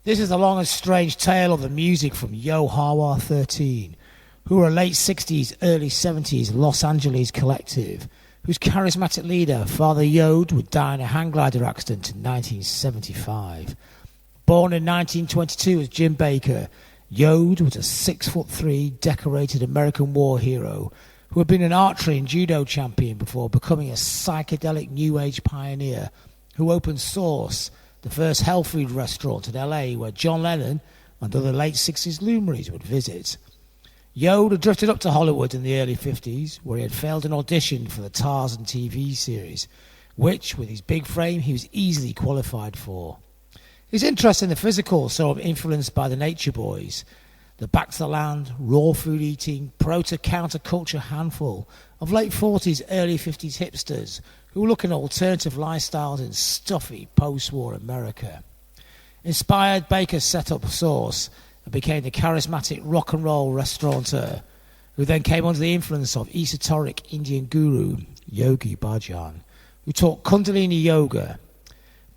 This is the long and strange tale of the music from YAHOWHA 13, who were a late 60s, early 70s Los Angeles collective, whose charismatic leader, Father Yode, would die in a hang glider accident in 1975. Born in 1922 as Jim Baker, Yode was a 6'3" decorated American war hero who had been an archery and judo champion before becoming a psychedelic New Age pioneer who opened Source, the first health food restaurant in LA where John Lennon and other late 60s luminaries would visit. Yode had drifted up to Hollywood in the early 50s, where he had failed an audition for the Tarzan TV series, which, with his big frame, he was easily qualified for. His interest in the physical saw him influenced by the Nature Boys, the back to the land, raw food eating, proto-counterculture handful of late 40s, early 50s hipsters who were looking at alternative lifestyles in stuffy post-war America. Inspired, Baker set up Source and became the charismatic rock and roll restaurateur, who then came under the influence of esoteric Indian guru Yogi Bhajan, who taught Kundalini yoga.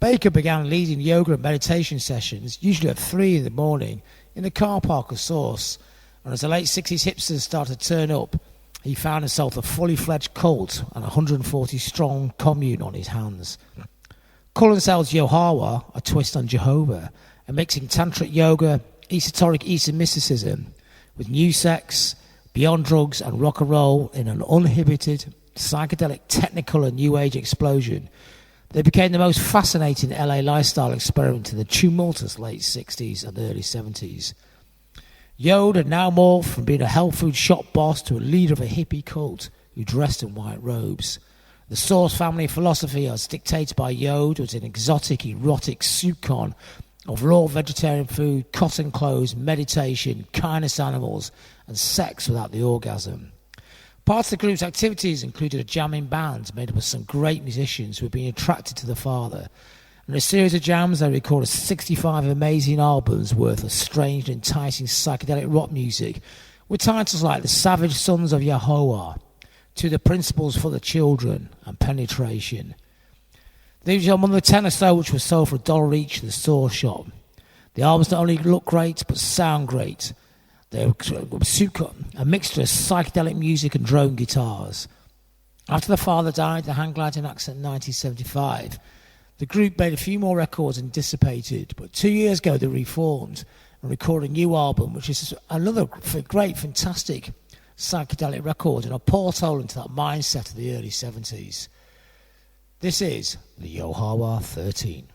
Baker began leading yoga and meditation sessions, usually at 3 in the morning, in the car park of Source, and as the late 60s hipsters started to turn up, he found himself a fully fledged cult and a 140-strong commune on his hands. Calling themselves YAHOWHA, a twist on Jehovah, and mixing tantric yoga, esoteric Eastern mysticism, with new sex, beyond drugs and rock and roll in an uninhibited, psychedelic, technical and new age explosion. They became the most fascinating LA lifestyle experiment in the tumultuous late 60s and early 70s. Yode had now morphed from being a health food shop boss to a leader of a hippie cult who dressed in white robes. The Source family philosophy, as dictated by Yode, was an exotic, erotic soup con of raw vegetarian food, cotton clothes, meditation, kindness to animals, and sex without the orgasm. Parts of the group's activities included a jamming band made up of some great musicians who had been attracted to the father. In a series of jams, they recorded 65 amazing albums worth of strange and enticing psychedelic rock music, with titles like The Savage Sons of YAHOWHA, To the Principles for the Children, and Penetration. These were among the 10 or so which were sold for $1 each in the Source shop. The albums not only look great, but sound great. They were a mixture of psychedelic music and drone guitars. After the father died, the hang gliding accident in 1975, the group made a few more records and dissipated, but 2 years ago they reformed and recorded a new album, which is another great, fantastic psychedelic record and a porthole into that mindset of the early 70s. This is the YAHOWHA 13.